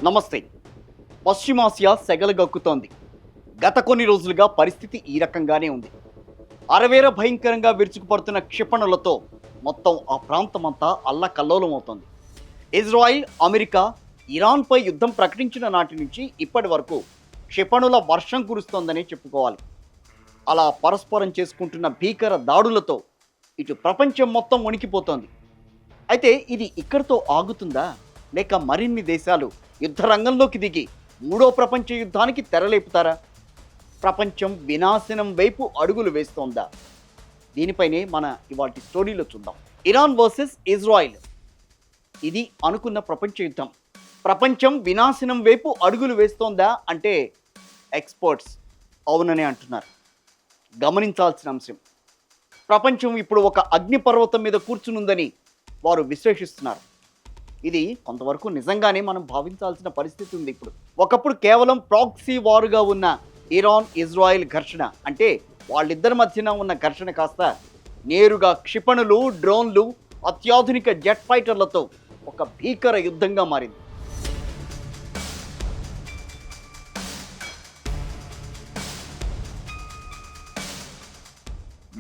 నమస్తే. పశ్చిమాసియా సెగలగక్కుతోంది. గత కొన్ని రోజులుగా పరిస్థితి ఈ రకంగానే ఉంది. అరవేర భయంకరంగా విరుచుకుపడుతున్న క్షిపణులతో మొత్తం ఆ ప్రాంతమంతా అల్లకల్లోలమవుతోంది. ఇజ్రాయిల్, అమెరికా, ఇరాన్పై యుద్ధం ప్రకటించిన నాటి నుంచి ఇప్పటి వరకు క్షిపణుల వర్షం కురుస్తోందనే చెప్పుకోవాలి. అలా పరస్పరం చేసుకుంటున్న భీకర దాడులతో ఇటు ప్రపంచం మొత్తం వణికిపోతోంది. అయితే ఇది ఇక్కడితో ఆగుతుందా, లేక మరిన్ని దేశాలు యుద్ధ రంగంలోకి దిగి మూడో ప్రపంచ యుద్ధానికి తెరలేపుతారా? ప్రపంచం వినాశనం వైపు అడుగులు వేస్తోందా? దీనిపైనే మన ఇవాల్టి స్టోరీలో చూద్దాం. ఇరాన్ వర్సెస్ ఇజ్రాయిల్, ఇది అనుకున్న ప్రపంచ యుద్ధం. ప్రపంచం వినాశనం వైపు అడుగులు వేస్తోందా అంటే ఎక్స్పర్ట్స్ అవుననే అంటున్నారు. గమనించాల్సిన అంశం, ప్రపంచం ఇప్పుడు ఒక అగ్నిపర్వతం మీద కూర్చునుందని వారు విశ్లేషిస్తున్నారు. ఇది కొంతవరకు నిజంగానే మనం భావించాల్సిన పరిస్థితి ఉంది. ఒకప్పుడు కేవలం ప్రాక్సీ వారుగా ఉన్న ఇరాన్ ఇజ్రాయిల్ ఘర్షణ, అంటే వాళ్ళిద్దరి మధ్యన ఉన్న ఘర్షణ కాస్త నేరుగా క్షిపణులు, డ్రోన్లు, అత్యాధునిక జెట్ ఫైటర్లతో ఒక భీకర యుద్ధంగా మారింది.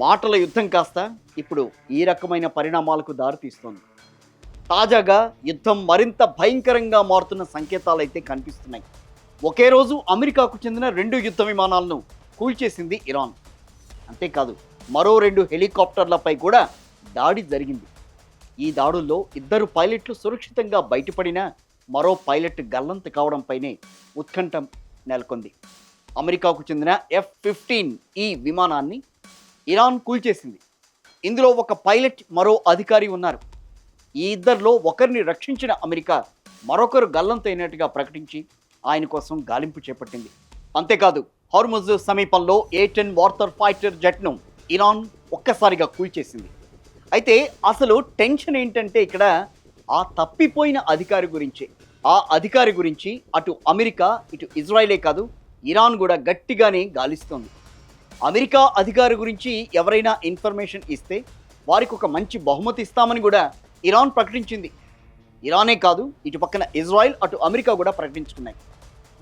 మాటల యుద్ధం కాస్త ఇప్పుడు ఈ రకమైన పరిణామాలకు దారితీస్తోంది. తాజాగా యుద్ధం మరింత భయంకరంగా మారుతున్న సంకేతాలు అయితే కనిపిస్తున్నాయి. ఒకే రోజు అమెరికాకు చెందిన 2 యుద్ధ విమానాలను కూల్చేసింది ఇరాన్. అంతేకాదు, మరో 2 హెలికాప్టర్లపై కూడా దాడి జరిగింది. ఈ దాడుల్లో 2 పైలట్లు సురక్షితంగా బయటపడినా మరో పైలట్ గల్లంతు కావడంపైనే ఉత్కంఠ నెలకొంది. అమెరికాకు చెందిన F-15E విమానాన్ని ఇరాన్ కూల్చేసింది. ఇందులో ఒక పైలట్, మరో అధికారి ఉన్నారు. ఈ ఇద్దరిలో ఒకరిని రక్షించిన అమెరికా మరొకరు గల్లంతైనట్టుగా ప్రకటించి ఆయన కోసం గాలింపు చేపట్టింది. అంతేకాదు, హార్ముజ్ సమీపంలో A-10 వార్టర్ ఫైటర్ జెట్ను ఇరాన్ ఒక్కసారిగా కూల్చేసింది. అయితే అసలు టెన్షన్ ఏంటంటే ఇక్కడ ఆ తప్పిపోయిన అధికారి గురించే. ఆ అధికారి గురించి అటు అమెరికా, ఇటు ఇజ్రాయిలే కాదు, ఇరాన్ కూడా గట్టిగానే గాలిస్తోంది. అమెరికా అధికారి గురించి ఎవరైనా ఇన్ఫర్మేషన్ ఇస్తే వారికి ఒక మంచి బహుమతి ఇస్తామని కూడా ఇరాన్ ప్రకటించింది. ఇరానే కాదు, ఇటు పక్కన ఇజ్రాయిల్, అటు అమెరికా కూడా ప్రకటించుకున్నాయి.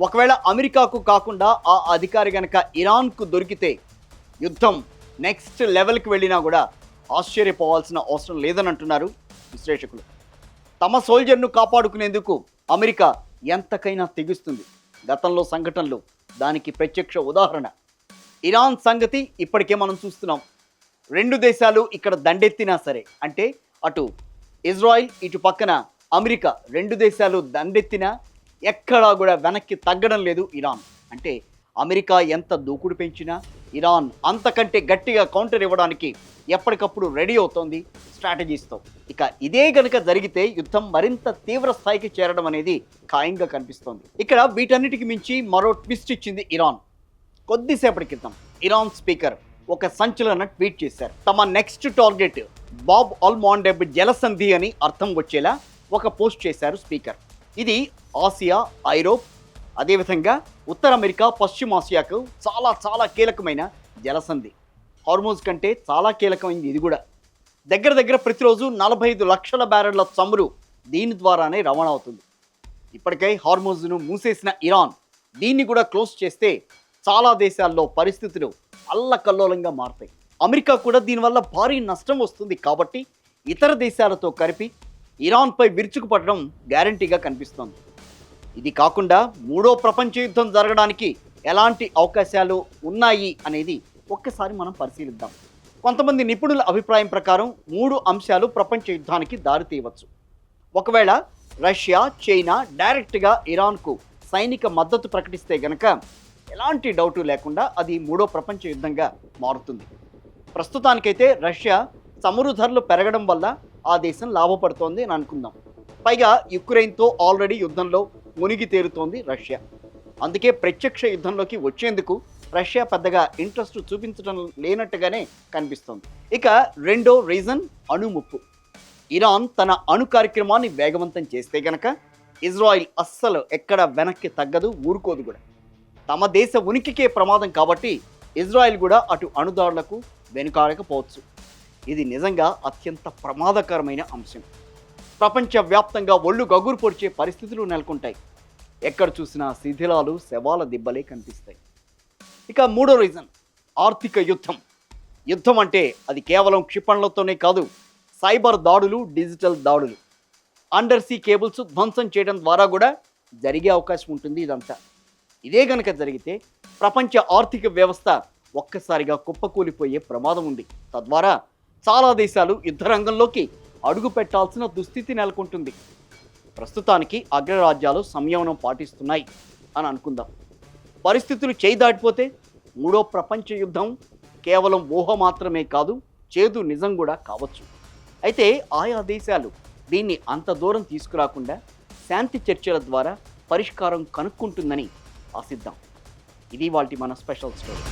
ఒకవేళ అమెరికాకు కాకుండా ఆ అధికారి గనక ఇరాన్కు దొరికితే యుద్ధం నెక్స్ట్ లెవెల్కి వెళ్ళినా కూడా ఆశ్చర్యపోవాల్సిన అవసరం లేదని అంటున్నారు విశ్లేషకులు. తమ సోల్జర్ను కాపాడుకునేందుకు అమెరికా ఎంతకైనా తెగిస్తుంది. గతంలో సంఘటనలు దానికి ప్రత్యక్ష ఉదాహరణ. ఇరాన్ సంగతి ఇప్పటికే మనం చూస్తున్నాం. 2 దేశాలు ఇక్కడ దండెత్తినా సరే, అంటే అటు ఇజ్రాయిల్, ఇటు పక్కన అమెరికా, 2 దేశాలు దండెత్తినా ఎక్కడా కూడా వెనక్కి తగ్గడం లేదు ఇరాన్. అంటే అమెరికా ఎంత దూకుడు పెంచినా ఇరాన్ అంతకంటే గట్టిగా కౌంటర్ ఇవ్వడానికి ఎప్పటికప్పుడు రెడీ అవుతోంది స్ట్రాటజీస్తో. ఇక ఇదే గనుక జరిగితే యుద్ధం మరింత తీవ్ర స్థాయికి చేరడం అనేది ఖాయంగా కనిపిస్తోంది. ఇక్కడ వీటన్నిటికి మించి మరో ట్విస్ట్ ఇచ్చింది ఇరాన్. కొద్దిసేపటి క్రితం ఇరాన్ స్పీకర్ ఒక సంచలన ట్వీట్ చేశారు. తమ నెక్స్ట్ టార్గెట్ బాబ్ అల్-మాండెబ్ జలసంధి అని అర్థం వచ్చేలా ఒక పోస్ట్ చేశారు స్పీకర్. ఇది ఆసియా, ఐరోప్, అదేవిధంగా ఉత్తర అమెరికా, పశ్చిమాసియాకు చాలా చాలా కీలకమైన జలసంధి. హార్మోజ్ కంటే చాలా కీలకమైంది ఇది కూడా. దగ్గర దగ్గర ప్రతిరోజు 45 లక్షల బ్యారెళ్ల చమురు దీని ద్వారానే రవాణా అవుతుంది. ఇప్పటికై హార్మోజ్ను మూసేసిన ఇరాన్ దీన్ని కూడా క్లోజ్ చేస్తే చాలా దేశాల్లో పరిస్థితులు అల్లకల్లోలంగా మారుతాయి. అమెరికా కూడా దీనివల్ల భారీ నష్టం వస్తుంది. కాబట్టి ఇతర దేశాలతో కలిపి ఇరాన్పై విరుచుకుపడడం గ్యారంటీగా కనిపిస్తోంది. ఇది కాకుండా మూడో ప్రపంచ యుద్ధం జరగడానికి ఎలాంటి అవకాశాలు ఉన్నాయి అనేది ఒక్కసారి మనం పరిశీలిద్దాం. కొంతమంది నిపుణుల అభిప్రాయం ప్రకారం 3 అంశాలు ప్రపంచ యుద్ధానికి దారితీయవచ్చు. ఒకవేళ రష్యా, చైనా డైరెక్ట్గా ఇరాన్కు సైనిక మద్దతు ప్రకటిస్తే గనక ఎలాంటి డౌటు లేకుండా అది మూడో ప్రపంచ యుద్ధంగా మారుతుంది. ప్రస్తుతానికైతే రష్యా చమురు ధరలు పెరగడం వల్ల ఆ దేశం లాభపడుతోంది అని అనుకుందాం. పైగా యుక్రెయిన్తో ఆల్రెడీ యుద్ధంలో మునిగి తేలుతోంది రష్యా. అందుకే ప్రత్యక్ష యుద్ధంలోకి వచ్చేందుకు రష్యా పెద్దగా ఇంట్రెస్ట్ చూపించడం లేనట్టుగానే కనిపిస్తోంది. ఇక రెండో రీజన్ అణుముప్పు. ఇరాన్ తన అణు కార్యక్రమాన్ని వేగవంతం చేస్తే గనక ఇజ్రాయిల్ అస్సలు ఎక్కడ వెనక్కి తగ్గదు, ఊరుకోదు కూడా. తమ దేశ ఉనికికే ప్రమాదం కాబట్టి ఇజ్రాయిల్ కూడా అటు అణుదాడులకు వెనుకాడకపోవచ్చు. ఇది నిజంగా అత్యంత ప్రమాదకరమైన అంశం. ప్రపంచవ్యాప్తంగా ఒళ్ళు గగురు పొడిచే పరిస్థితులు నెలకొంటాయి. ఎక్కడ చూసినా శిథిలాలు, శవాల దిబ్బలే కనిపిస్తాయి. ఇక మూడో రీజన్, ఆర్థిక యుద్ధం. యుద్ధం అంటే అది కేవలం క్షిపణులతోనే కాదు, సైబర్ దాడులు, డిజిటల్ దాడులు, అండర్ సీ కేబుల్స్ ధ్వంసం చేయడం ద్వారా కూడా జరిగే అవకాశం ఉంటుంది ఇదంతా. ఇదే గనక జరిగితే ప్రపంచ ఆర్థిక వ్యవస్థ ఒక్కసారిగా కుప్పకూలిపోయే ప్రమాదం ఉంది. తద్వారా చాలా దేశాలు యుద్ధ రంగంలోకి అడుగు పెట్టాల్సిన దుస్థితి నెలకొంటుంది. ప్రస్తుతానికి అగ్రరాజ్యాలు సంయమనం పాటిస్తున్నాయి అని అనుకుందాం. పరిస్థితులు చేయి దాటిపోతే మూడో ప్రపంచ యుద్ధం కేవలం ఊహ మాత్రమే కాదు, చేదు నిజం కూడా కావచ్చు. అయితే ఆయా దేశాలు దీన్ని అంత దూరం తీసుకురాకుండా శాంతి చర్చల ద్వారా పరిష్కారం కనుక్కుంటుందని ఆశిద్దాం. ఇది వాటి మన స్పెషల్ స్టోరీ.